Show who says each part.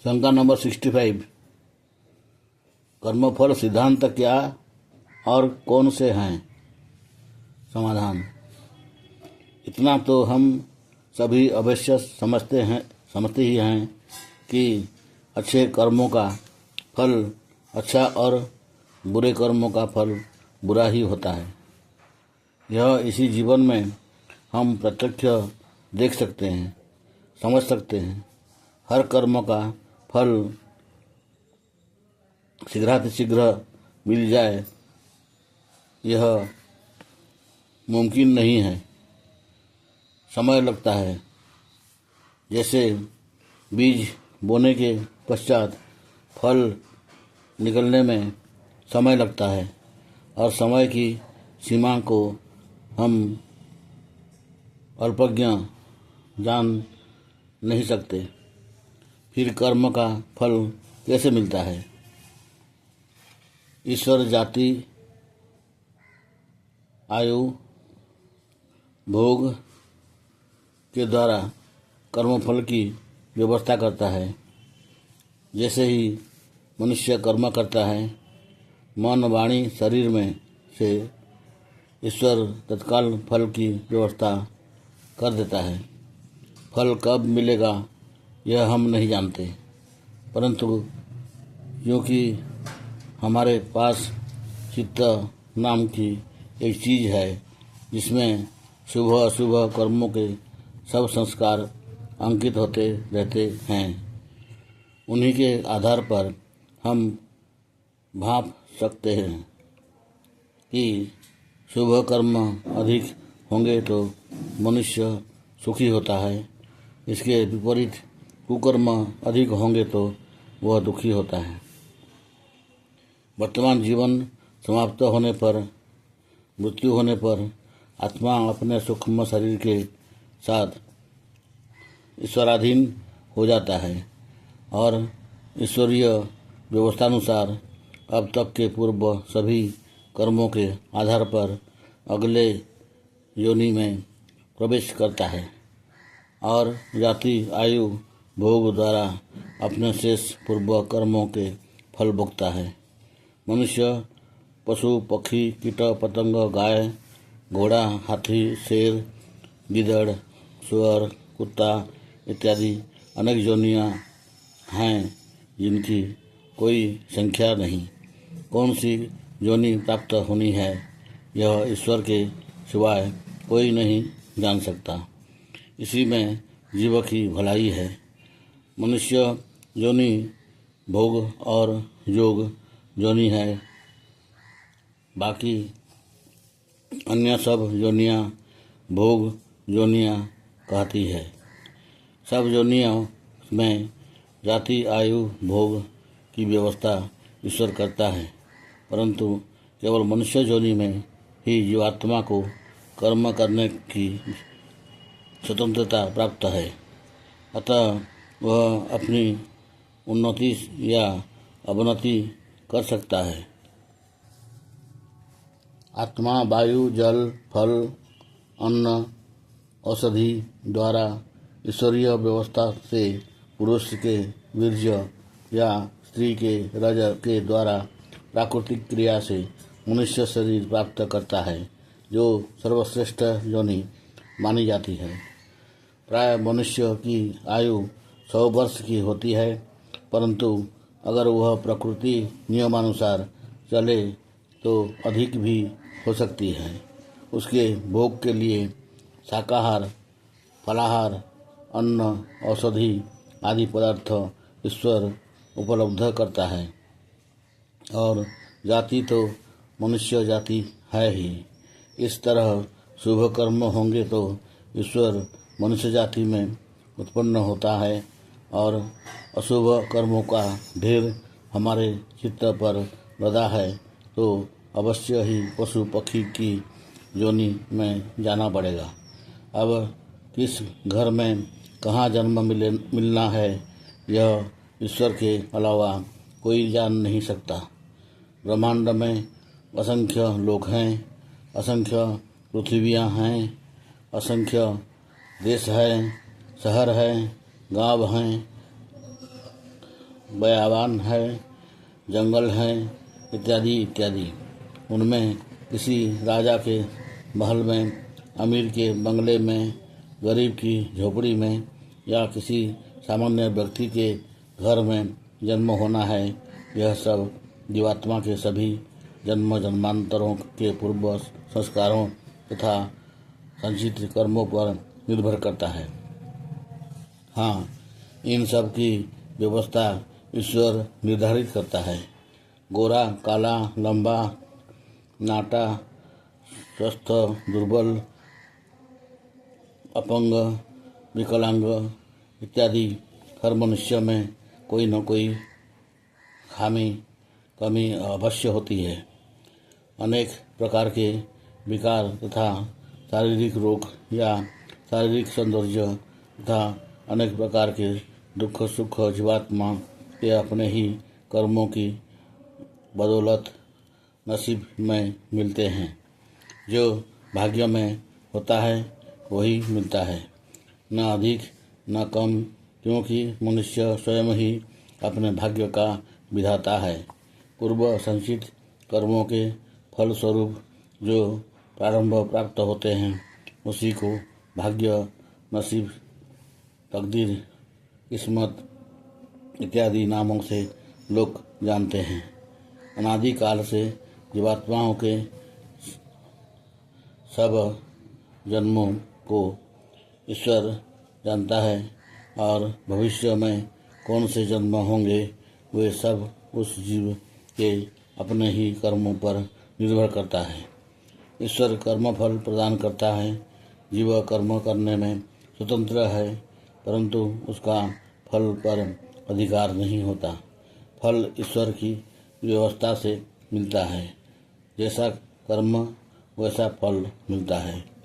Speaker 1: शंका नंबर 65। कर्मफल सिद्धांत क्या और कौन से हैं? समाधान। इतना तो हम सभी अवश्य समझते ही हैं कि अच्छे कर्मों का फल अच्छा और बुरे कर्मों का फल बुरा ही होता है। यह इसी जीवन में हम प्रत्यक्ष देख सकते हैं, समझ सकते हैं। हर कर्म का फल शीघ्रातिशीघ्र मिल जाए यह मुमकिन नहीं है, समय लगता है। जैसे बीज बोने के पश्चात फल निकलने में समय लगता है और समय की सीमा को हम अल्पज्ञ जान नहीं सकते। फिर कर्म का फल कैसे मिलता है? ईश्वर जाति, आयु, भोग के द्वारा कर्मफल की व्यवस्था करता है। जैसे ही मनुष्य कर्म करता है, मन वाणी शरीर में से ईश्वर तत्काल फल की व्यवस्था कर देता है। फल कब मिलेगा यह हम नहीं जानते, परंतु क्योंकि हमारे पास चित्त नाम की एक चीज़ है जिसमें शुभ अशुभ कर्मों के सब संस्कार अंकित होते रहते हैं, उन्हीं के आधार पर हम भाप सकते हैं कि शुभ कर्म अधिक होंगे तो मनुष्य सुखी होता है, इसके विपरीत कुकर्म अधिक होंगे तो वह दुखी होता है। वर्तमान जीवन समाप्त होने पर, मृत्यु होने पर आत्मा अपने सूक्ष्म शरीर के साथ ईश्वराधीन हो जाता है और ईश्वरीय व्यवस्थानुसार अब तक के पूर्व सभी कर्मों के आधार पर अगले योनि में प्रवेश करता है और जाति, आयु, भोग द्वारा अपने शेष पूर्व कर्मों के फल भोगता है। मनुष्य, पशु, पक्षी, कीट पतंग, गाय, घोड़ा, हाथी, शेर, गीदड़, सुअर, कुत्ता इत्यादि अनेक योनियां हैं जिनकी कोई संख्या नहीं। कौन सी योनि प्राप्त होनी है यह ईश्वर के सिवाय कोई नहीं जान सकता। इसी में जीव की भलाई है। मनुष्य योनि भोग और योग योनि है, बाकी अन्य सब योनियां भोग योनियां कहती है। सब योनियों में जाति, आयु, भोग की व्यवस्था ईश्वर करता है, परंतु केवल मनुष्य योनि में ही जीवात्मा को कर्म करने की स्वतंत्रता प्राप्त है। अतः वह अपनी उन्नति या अवनति कर सकता है। आत्मा वायु, जल, फल, अन्न, औषधि द्वारा ईश्वरीय व्यवस्था से पुरुष के वीर्य या स्त्री के रज के द्वारा प्राकृतिक क्रिया से मनुष्य शरीर प्राप्त करता है, जो सर्वश्रेष्ठ योनि मानी जाती है। प्राय मनुष्य की आयु 100 वर्ष की होती है, परंतु अगर वह प्रकृति नियमानुसार चले तो अधिक भी हो सकती है। उसके भोग के लिए शाकाहार, फलाहार, अन्न, औषधि आदि पदार्थ ईश्वर उपलब्ध करता है और जाति तो मनुष्य जाति है ही। इस तरह शुभ कर्म होंगे तो ईश्वर मनुष्य जाति में उत्पन्न होता है और अशुभ कर्मों का ढेर हमारे चित्त पर लदा है तो अवश्य ही पशु पक्षी की योनि में जाना पड़ेगा। अब किस घर में कहाँ जन्म मिलना है यह ईश्वर के अलावा कोई जान नहीं सकता। ब्रह्मांड में असंख्य लोक हैं, असंख्य पृथ्वियाँ हैं, असंख्य देश हैं, शहर हैं, गांव हैं, बयाबान है, जंगल हैं, इत्यादि इत्यादि। उनमें किसी राजा के महल में, अमीर के बंगले में, गरीब की झोपड़ी में या किसी सामान्य व्यक्ति के घर में जन्म होना है, यह सब जीवात्मा के सभी जन्म जन्मांतरों के पूर्व संस्कारों तथा संचित कर्मों पर निर्भर करता है। हाँ, इन सब की व्यवस्था ईश्वर निर्धारित करता है। गोरा, काला, लंबा, नाटा, स्वस्थ, दुर्बल, अपंग, विकलांग इत्यादि हर मनुष्य में कोई न कोई खामी कमी अवश्य होती है। अनेक प्रकार के विकार तथा शारीरिक रोग या शारीरिक सौंदर्य तथा अनेक प्रकार के दुख सुख जीवात्मा के अपने ही कर्मों की बदौलत नसीब में मिलते हैं। जो भाग्य में होता है वही मिलता है, न अधिक न कम, क्योंकि मनुष्य स्वयं ही अपने भाग्य का विधाता है। पूर्व संचित कर्मों के फल स्वरूप जो प्रारंभ प्राप्त होते हैं उसी को भाग्य, नसीब, तकदीर, किस्मत इत्यादि नामों से लोग जानते हैं। अनादि काल से जीवात्माओं के सब जन्मों को ईश्वर जानता है और भविष्य में कौन से जन्म होंगे वे सब उस जीव के अपने ही कर्मों पर निर्भर करता है। ईश्वर कर्मफल प्रदान करता है। जीव कर्म करने में स्वतंत्र है, परंतु उसका फल पर अधिकार नहीं होता। फल ईश्वर की व्यवस्था से मिलता है। जैसा कर्म वैसा फल मिलता है।